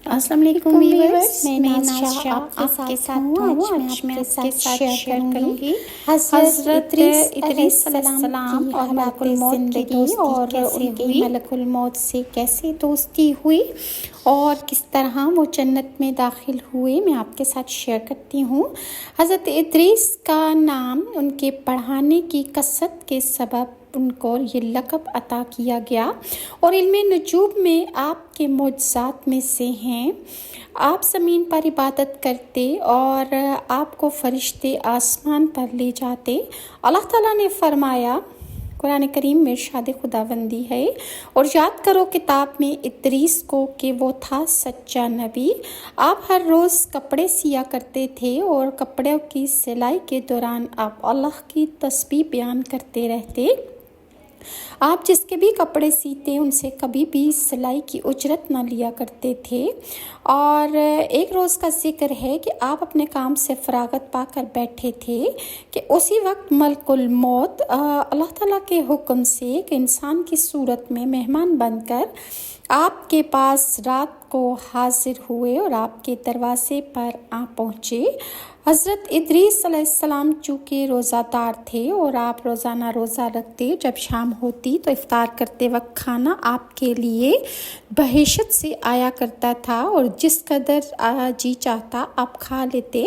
السلام علیکم ویورز، میں نازشہ آپ کے ساتھ ہوں۔ آج میں آپ کے ساتھ شیئر کروں گی حضرت ادریس علیہ السلام اور ملک الموت کی دوستی اور ان کی ملک الموت سے کیسے دوستی ہوئی اور کس طرح وہ جنت میں داخل ہوئے، میں آپ کے ساتھ شیئر کرتی ہوں۔ حضرت ادریس کا نام ان کے پڑھانے کی کثرت کے سبب ان کو یہ لقب عطا کیا گیا اور علم نجوم میں آپ کے معجزات میں سے ہیں۔ آپ زمین پر عبادت کرتے اور آپ کو فرشتے آسمان پر لے جاتے۔ اللہ تعالیٰ نے فرمایا، قرآن کریم میں ارشاد خداوندی ہے، اور یاد کرو کتاب میں ادریس کو کہ وہ تھا سچا نبی۔ آپ ہر روز کپڑے سیا کرتے تھے اور کپڑوں کی سلائی کے دوران آپ اللہ کی تسبیح بیان کرتے رہتے۔ آپ جس کے بھی کپڑے سیتے ان سے کبھی بھی سلائی کی اجرت نہ لیا کرتے تھے۔ اور ایک روز کا ذکر ہے کہ آپ اپنے کام سے فراغت پا کر بیٹھے تھے کہ اسی وقت ملک الموت اللہ تعالیٰ کے حکم سے ایک انسان کی صورت میں مہمان بن کر آپ کے پاس رات کو حاضر ہوئے اور آپ کے دروازے پر آ پہنچے۔ حضرت ادریس علیہ السلام چونکہ روزہ دار تھے اور آپ روزانہ روزہ رکھتے، جب شام ہوتی تو افطار کرتے وقت کھانا آپ کے لیے بہشت سے آیا کرتا تھا اور جس قدر جی چاہتا آپ کھا لیتے،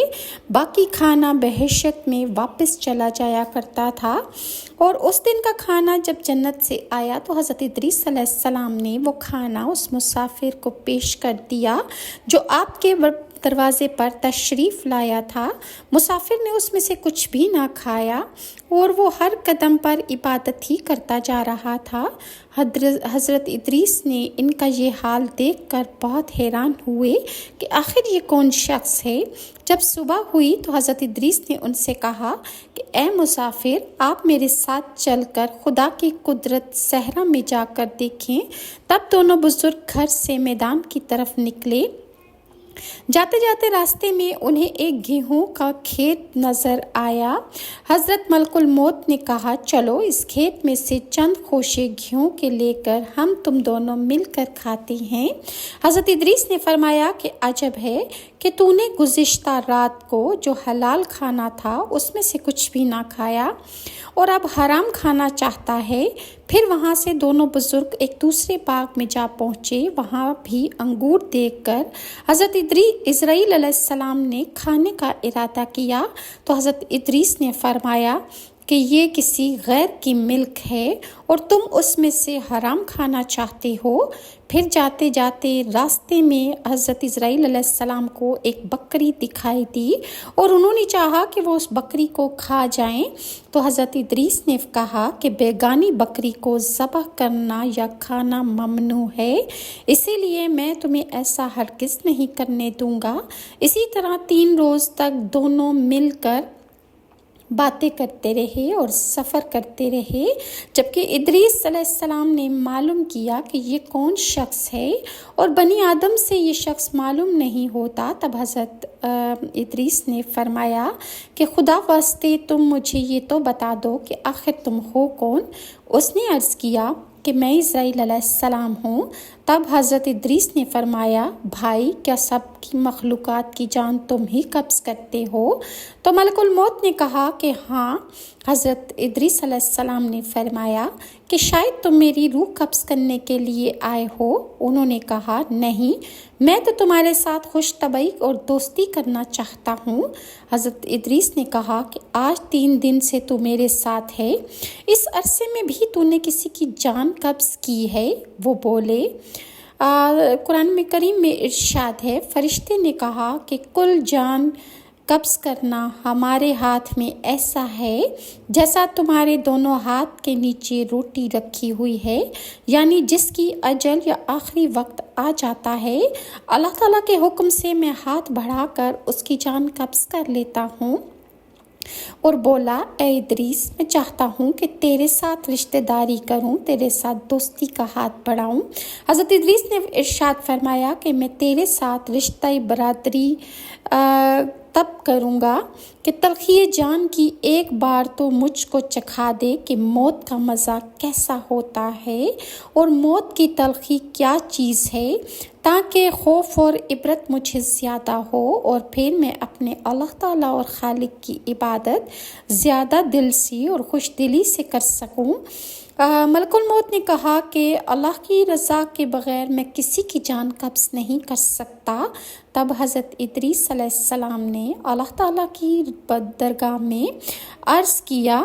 باقی کھانا بہشت میں واپس چلا جایا کرتا تھا۔ اور اس دن کا کھانا جب جنت سے آیا تو حضرت ادریس علیہ السلام نے وہ کھانا اس مسافر کو پیش کر دیا جو آپ کے دروازے پر تشریف لایا تھا۔ مسافر نے اس میں سے کچھ بھی نہ کھایا اور وہ ہر قدم پر عبادت ہی کرتا جا رہا تھا۔ حضرت ادریس نے ان کا یہ حال دیکھ کر بہت حیران ہوئے کہ آخر یہ کون شخص ہے۔ جب صبح ہوئی تو حضرت ادریس نے ان سے کہا کہ اے مسافر، آپ میرے ساتھ چل کر خدا کی قدرت صحرا میں جا کر دیکھیں۔ تب دونوں بزرگ گھر سے میدان کی طرف نکلے۔ جاتے جاتے راستے میں انہیں ایک گیہوں کا کھیت نظر آیا۔ حضرت ملک الموت نے کہا، چلو اس کھیت میں سے چند خوشے گیہوں کے لے کر ہم تم دونوں مل کر کھاتے ہیں۔ حضرت ادریس نے فرمایا کہ عجب ہے کہ تو نے گزشتہ رات کو جو حلال کھانا تھا اس میں سے کچھ بھی نہ کھایا اور اب حرام کھانا چاہتا ہے۔ پھر وہاں سے دونوں بزرگ ایک دوسرے باغ میں جا پہنچے۔ وہاں بھی انگور دیکھ کر حضرت اسرائیل علیہ السلام نے کھانے کا ارادہ کیا تو حضرت ادریس نے فرمایا کہ یہ کسی غیر کی ملک ہے اور تم اس میں سے حرام کھانا چاہتے ہو۔ پھر جاتے جاتے راستے میں حضرت اسرائیل علیہ السلام کو ایک بکری دکھائی دی اور انہوں نے چاہا کہ وہ اس بکری کو کھا جائیں تو حضرت ادریس نے کہا کہ بیگانی بکری کو ذبح کرنا یا کھانا ممنوع ہے، اسی لیے میں تمہیں ایسا ہرگز نہیں کرنے دوں گا۔ اسی طرح 3 روز تک دونوں مل کر باتیں کرتے رہے اور سفر کرتے رہے، جبکہ ادریس علیہ السلام نے معلوم کیا کہ یہ کون شخص ہے اور بنی آدم سے یہ شخص معلوم نہیں ہوتا۔ تب حضرت ادریس نے فرمایا کہ خدا واسطے تم مجھے یہ تو بتا دو کہ آخر تم ہو کون؟ اس نے عرض کیا کہ میں اسرائیل علیہ السلام ہوں۔ تب حضرت ادریس نے فرمایا، بھائی کیا سب کی مخلوقات کی جان تم ہی قبض کرتے ہو؟ تو ملک الموت نے کہا کہ ہاں۔ حضرت ادریس علیہ السلام نے فرمایا کہ شاید تم میری روح قبض کرنے کے لیے آئے ہو۔ انہوں نے کہا، نہیں، میں تو تمہارے ساتھ خوش طبعی اور دوستی کرنا چاہتا ہوں۔ حضرت ادریس نے کہا کہ آج 3 دن سے تو میرے ساتھ ہے، اس عرصے میں بھی تو نے کسی کی جان قبض کی ہے؟ وہ بولے، قرآن میں کریم میں ارشاد ہے، فرشتے نے کہا کہ کل جان قبض کرنا ہمارے ہاتھ میں ایسا ہے جیسا تمہارے دونوں ہاتھ کے نیچے روٹی رکھی ہوئی ہے، یعنی جس کی اجل یا آخری وقت آ جاتا ہے، اللہ تعالیٰ کے حکم سے میں ہاتھ بڑھا کر اس کی جان قبض کر لیتا ہوں۔ اور بولا، اے ادریس، میں چاہتا ہوں کہ تیرے ساتھ رشتہ داری کروں، تیرے ساتھ دوستی کا ہاتھ بڑھاؤں۔ حضرت ادریس نے ارشاد فرمایا کہ میں تیرے ساتھ رشتہ برادری تب کروں گا کہ تلخی جان کی ایک بار تو مجھ کو چکھا دے کہ موت کا مزہ کیسا ہوتا ہے اور موت کی تلخی کیا چیز ہے، تاکہ خوف اور عبرت مجھے زیادہ ہو اور پھر میں اپنے اللہ تعالیٰ اور خالق کی عبادت زیادہ دل سے اور خوش دلی سے کر سکوں۔ ملک الموت نے کہا کہ اللہ کی رضا کے بغیر میں کسی کی جان قبض نہیں کر سکتا۔ تب حضرت ادریس علیہ السلام نے اللہ تعالیٰ کی درگاہ میں عرض کیا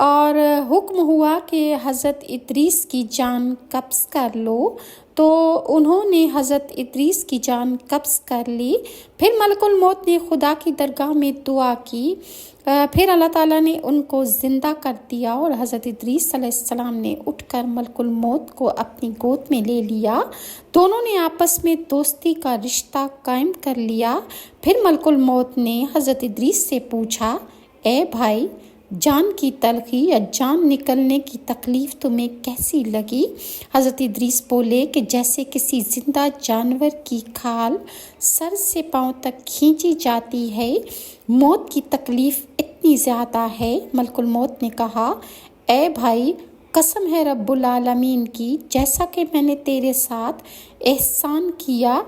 اور حکم ہوا کہ حضرت ادریس کی جان قبض کر لو، تو انہوں نے حضرت ادریس کی جان قبض کر لی۔ پھر ملک الموت نے خدا کی درگاہ میں دعا کی، پھر اللہ تعالیٰ نے ان کو زندہ کر دیا اور حضرت ادریس علیہ السلام نے اٹھ کر ملک الموت کو اپنی گود میں لے لیا۔ دونوں نے آپس میں دوستی کا رشتہ قائم کر لیا۔ پھر ملک الموت نے حضرت ادریس سے پوچھا، اے بھائی، جان کی تلخی یا جان نکلنے کی تکلیف تمہیں کیسی لگی؟ حضرت ادریس بولے کہ جیسے کسی زندہ جانور کی کھال سر سے پاؤں تک کھینچی جاتی ہے، موت کی تکلیف اتنی زیادہ ہے۔ ملک الموت نے کہا، اے بھائی، قسم ہے رب العالمین کی، جیسا کہ میں نے تیرے ساتھ احسان کیا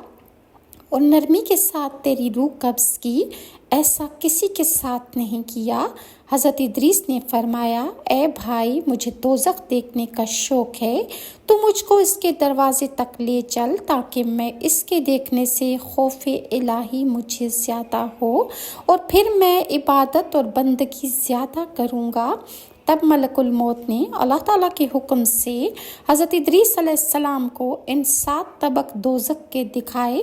اور نرمی کے ساتھ تیری روح قبض کی، ایسا کسی کے ساتھ نہیں کیا۔ حضرت ادریس نے فرمایا، اے بھائی، مجھے دوزخ دیکھنے کا شوق ہے، تو مجھ کو اس کے دروازے تک لے چل تاکہ میں اس کے دیکھنے سے خوف الہی مجھے زیادہ ہو اور پھر میں عبادت اور بندگی زیادہ کروں گا۔ تب ملک الموت نے اللہ تعالیٰ کے حکم سے حضرت ادریس علیہ السلام کو ان 7 طبق دوزخ کے دکھائے۔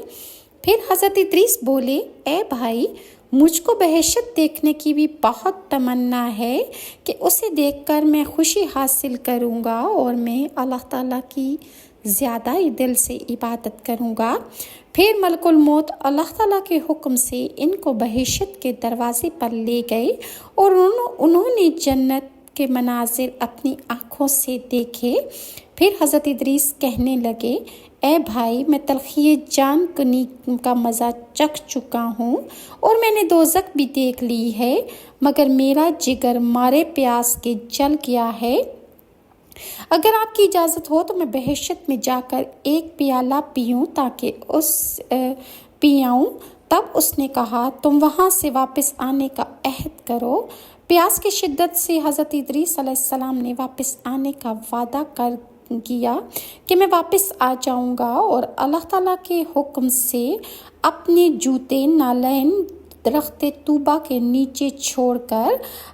پھر حضرت ادریس بولے، اے بھائی، مجھ کو بہشت دیکھنے کی بھی بہت تمنا ہے کہ اسے دیکھ کر میں خوشی حاصل کروں گا اور میں اللہ تعالیٰ کی زیادہ ہی دل سے عبادت کروں گا۔ پھر ملک الموت اللہ تعالیٰ کے حکم سے ان کو بہشت کے دروازے پر لے گئے اور انہوں نے جنت کے مناظر اپنی آنکھوں سے دیکھے۔ پھر حضرت ادریس کہنے لگے، اے بھائی، میں تلخی جان کنی کا مزہ چکھ چکا ہوں اور میں نے دوزخ بھی دیکھ لی ہے، مگر میرا جگر مارے پیاس کے جل گیا ہے۔ اگر آپ کی اجازت ہو تو میں بہشت میں جا کر ایک پیالہ پیوں تاکہ پیاؤں۔ تب اس نے کہا، تم وہاں سے واپس آنے کا عہد کرو۔ پیاس کی شدت سے حضرت ادریس علیہ السلام نے واپس آنے کا وعدہ کیا کہ میں واپس آ جاؤں گا، اور اللہ تعالیٰ کے حکم سے اپنے جوتے نالین درخت طوبہ کے نیچے چھوڑ کر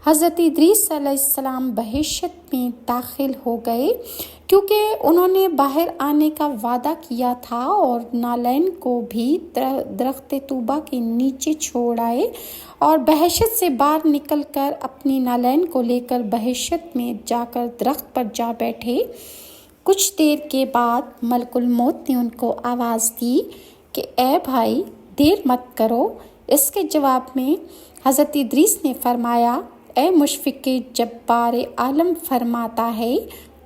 حضرت ادریس علیہ السلام بہشت میں داخل ہو گئے، کیونکہ انہوں نے باہر آنے کا وعدہ کیا تھا اور نالین کو بھی درخت طوبہ کے نیچے چھوڑ آئے اور بہشت سے باہر نکل کر اپنی نالین کو لے کر بہشت میں جا کر درخت پر جا بیٹھے۔ کچھ دیر کے بعد ملک الموت نے ان کو آواز دی کہ اے بھائی، دیر مت کرو۔ اس کے جواب میں حضرت ادریس نے فرمایا، اے مشفق جبار عالم فرماتا ہے،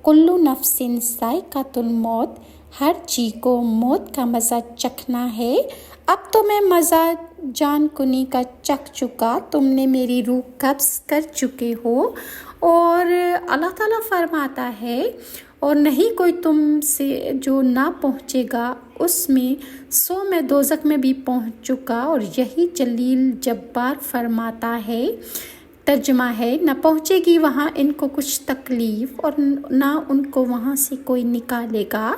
کلو نفس ذائقۃ الموت، ہر جی کو موت کا مزہ چکھنا ہے۔ اب تو میں مزہ جان کنی کا چکھ چکا، تم نے میری روح قبض کر چکے ہو۔ اور اللہ تعالیٰ فرماتا ہے، اور نہیں کوئی تم سے جو نہ پہنچے گا اس میں، سو میں دوزخ میں بھی پہنچ چکا۔ اور یہی جلیل جبار فرماتا ہے، ترجمہ ہے، نہ پہنچے گی وہاں ان کو کچھ تکلیف اور نہ ان کو وہاں سے کوئی نکالے گا،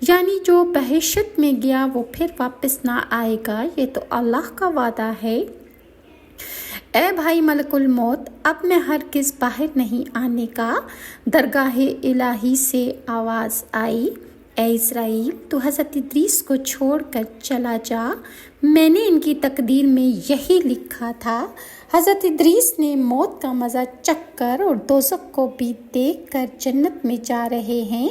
یعنی جو بہشت میں گیا وہ پھر واپس نہ آئے گا، یہ تو اللہ کا وعدہ ہے۔ اے بھائی ملک الموت، اب میں ہرگز باہر نہیں آنے کا۔ درگاہ الہی سے آواز آئی، اے اسرائیل، تو حضرت ادریس کو چھوڑ کر چلا جا، میں نے ان کی تقدیر میں یہی لکھا تھا۔ حضرت ادریس نے موت کا مزہ چکھ کر اور دوزخ کو بھی دیکھ کر جنت میں جا رہے ہیں۔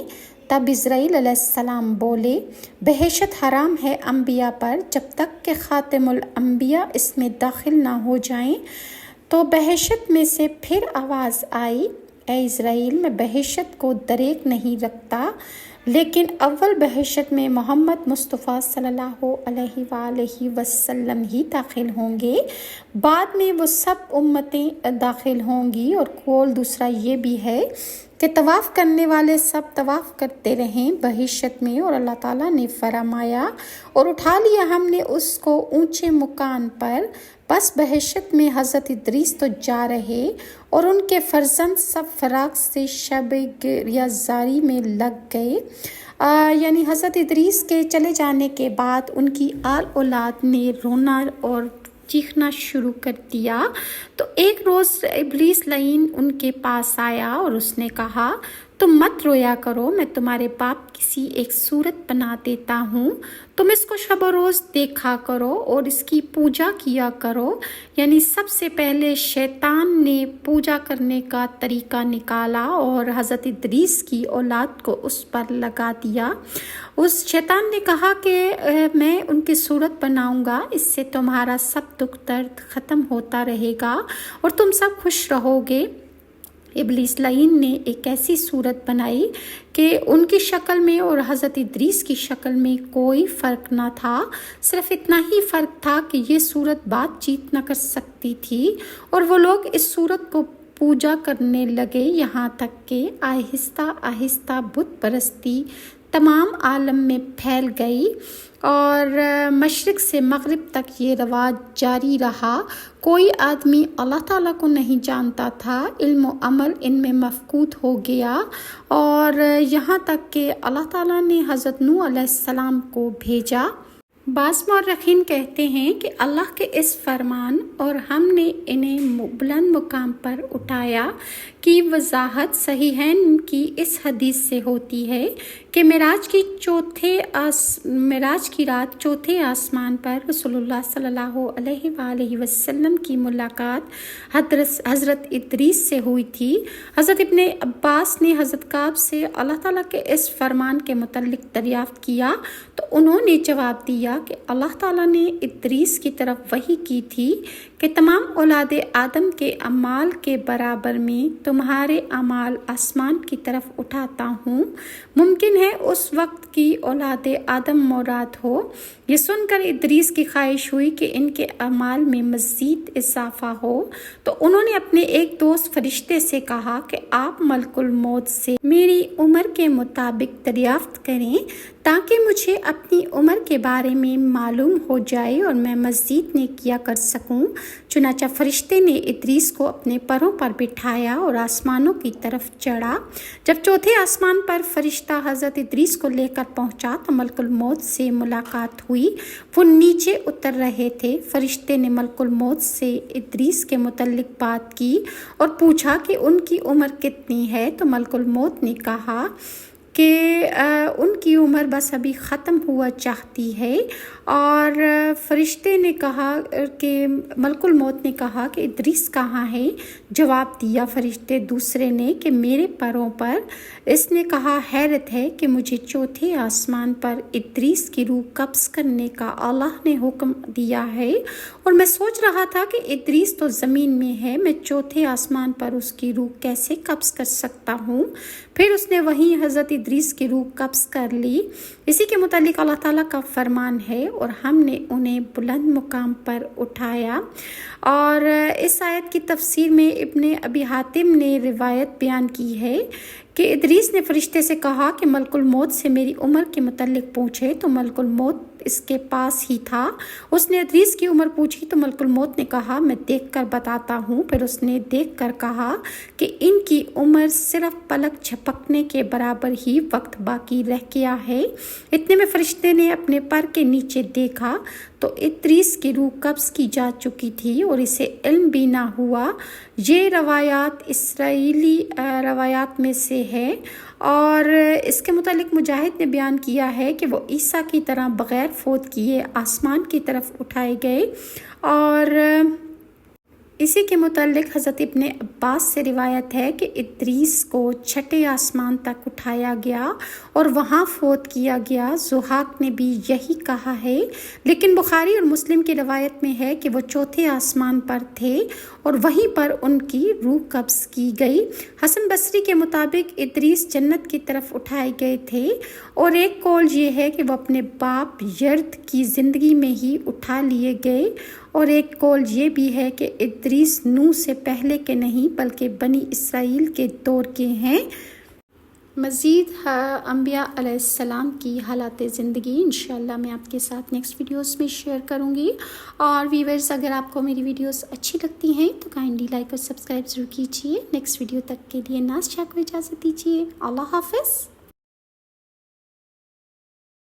تب اسرائیل علیہ السلام بولے، بہشت حرام ہے انبیاء پر جب تک کہ خاتم الانبیاء اس میں داخل نہ ہو جائیں۔ تو بہشت میں سے پھر آواز آئی، اے اسرائیل، میں بہشت کو دریغ نہیں رکھتا، لیکن اول بحشت میں محمد مصطفیٰ صلی اللہ علیہ وآلہ وسلم ہی داخل ہوں گے، بعد میں وہ سب امتیں داخل ہوں گی۔ اور قول دوسرا یہ بھی ہے کہ طواف کرنے والے سب طواف کرتے رہیں بحشت میں، اور اللہ تعالیٰ نے فرمایا اور اٹھا لیا ہم نے اس کو اونچے مکان پر، بس بحشت میں حضرت ادریس تو جا رہے اور ان کے فرزند سب فراق سے شب گریازاری میں لگ گئے۔ یعنی حضرت ادریس کے چلے جانے کے بعد ان کی آل اولاد نے رونا اور چیخنا شروع کر دیا۔ تو ایک روز ابلیس لعین ان کے پاس آیا اور اس نے کہا، تم مت رویا کرو، میں تمہارے باپ کسی ایک صورت بنا دیتا ہوں، تم اس کو شب و روز دیکھا کرو اور اس کی پوجا کیا کرو۔ یعنی سب سے پہلے شیطان نے پوجا کرنے کا طریقہ نکالا اور حضرت ادریس کی اولاد کو اس پر لگا دیا۔ اس شیطان نے کہا کہ میں ان کی صورت بناؤں گا، اس سے تمہارا سب دکھ درد ختم ہوتا رہے گا اور تم سب خوش رہو گے۔ ابلیس لعین نے ایک ایسی صورت بنائی کہ ان کی شکل میں اور حضرت ادریس کی شکل میں کوئی فرق نہ تھا، صرف اتنا ہی فرق تھا کہ یہ صورت بات چیت نہ کر سکتی تھی، اور وہ لوگ اس صورت کو پوجا کرنے لگے، یہاں تک کہ آہستہ آہستہ بت پرستی تمام عالم میں پھیل گئی اور مشرق سے مغرب تک یہ رواج جاری رہا۔ کوئی آدمی اللہ تعالیٰ کو نہیں جانتا تھا، علم و عمل ان میں مفقود ہو گیا، اور یہاں تک کہ اللہ تعالیٰ نے حضرت نوح علیہ السلام کو بھیجا۔ بعض مورخین کہتے ہیں کہ اللہ کے اس فرمان اور ہم نے انہیں بلند مقام پر اٹھایا کی وضاحت صحیحین کی اس حدیث سے ہوتی ہے کہ معراج کی رات چوتھے آسمان پر رسول اللہ صلی اللہ علیہ وآلہ وسلم کی ملاقات حضرت ادریس سے ہوئی تھی۔ حضرت ابن عباس نے حضرت کعب سے اللہ تعالیٰ کے اس فرمان کے متعلق دریافت کیا تو انہوں نے جواب دیا کہ اللہ تعالیٰ نے ادریس کی طرف وحی کی تھی کہ تمام اولاد آدم کے اعمال کے برابر میں تمہارے اعمال آسمان کی طرف اٹھاتا ہوں، ممکن ہے اس وقت کی اولاد آدم مراد ہو۔ یہ سن کر ادریس کی خواہش ہوئی کہ ان کے اعمال میں مزید اضافہ ہو، تو انہوں نے اپنے ایک دوست فرشتے سے کہا کہ آپ ملک الموت سے میری عمر کے مطابق دریافت کریں تاکہ مجھے اپنی عمر کے بارے میں معلوم ہو جائے اور میں مزید نیکیاں کر سکوں۔ چنانچہ فرشتے نے ادریس کو اپنے پروں پر بٹھایا اور آسمانوں کی طرف چڑھا۔ جب چوتھے آسمان پر فرشتہ حضرت ادریس کو لے کر پہنچا تو ملک الموت سے ملاقات ہوئی، وہ نیچے اتر رہے تھے۔ فرشتے نے ملک الموت سے ادریس کے متعلق بات کی اور پوچھا کہ ان کی عمر کتنی ہے، تو ملک الموت نے کہا کہ ان کی عمر بس ابھی ختم ہوا چاہتی ہے، اور فرشتے نے کہا کہ ملک الموت نے کہا کہ ادریس کہاں ہے؟ جواب دیا فرشتے دوسرے نے کہ میرے پروں پر۔ اس نے کہا حیرت ہے کہ مجھے چوتھے آسمان پر ادریس کی روح قبض کرنے کا اللہ نے حکم دیا ہے، اور میں سوچ رہا تھا کہ ادریس تو زمین میں ہے، میں چوتھے آسمان پر اس کی روح کیسے قبض کر سکتا ہوں؟ پھر اس نے وہیں حضرت ادریس کی روح قبض کر لی۔ اسی کے متعلق اللہ تعالیٰ کا فرمان ہے اور ہم نے انہیں بلند مقام پر اٹھایا۔ اور اس آیت کی تفسیر میں ابن ابی حاتم نے روایت بیان کی ہے کہ ادریس نے فرشتے سے کہا کہ ملک الموت سے میری عمر کے متعلق پوچھے، تو ملک الموت اس کے پاس ہی تھا۔ اس نے ادریس کی عمر پوچھی تو ملک الموت نے کہا میں دیکھ کر بتاتا ہوں۔ پھر اس نے دیکھ کر کہا کہ ان کی عمر صرف پلک جھپکنے کے برابر ہی وقت باقی رہ گیا ہے۔ اتنے میں فرشتے نے اپنے پر کے نیچے دیکھا تو ادریس کی روح قبض کی جا چکی تھی اور اسے علم بھی نہ ہوا۔ یہ روایات اسرائیلی روایات میں سے ہے، اور اس کے متعلق مجاہد نے بیان کیا ہے کہ وہ عیسیٰ کی طرح بغیر فوت کیے آسمان کی طرف اٹھائے گئے، اور اسی کے متعلق حضرت ابن عباس سے روایت ہے کہ ادریس کو چھٹے آسمان تک اٹھایا گیا اور وہاں فوت کیا گیا۔ ضحاک نے بھی یہی کہا ہے، لیکن بخاری اور مسلم کی روایت میں ہے کہ وہ چوتھے آسمان پر تھے اور وہیں پر ان کی روح قبض کی گئی۔ حسن بصری کے مطابق ادریس جنت کی طرف اٹھائے گئے تھے، اور ایک قول یہ ہے کہ وہ اپنے باپ یرد کی زندگی میں ہی اٹھا لیے گئے، اور ایک قول یہ بھی ہے کہ ادریس نوح سے پہلے کے نہیں بلکہ بنی اسرائیل کے دور کے ہیں۔ مزید انبیاء علیہ السلام کی حالات زندگی انشاءاللہ میں آپ کے ساتھ نیکسٹ ویڈیوز میں شیئر کروں گی۔ اور ویورز، اگر آپ کو میری ویڈیوز اچھی لگتی ہیں تو کائنڈلی لائک اور سبسکرائب ضرور کیجیے۔ نیکسٹ ویڈیو تک کے لیے ناز شاہ کو اجازت دیجیے۔ اللہ حافظ۔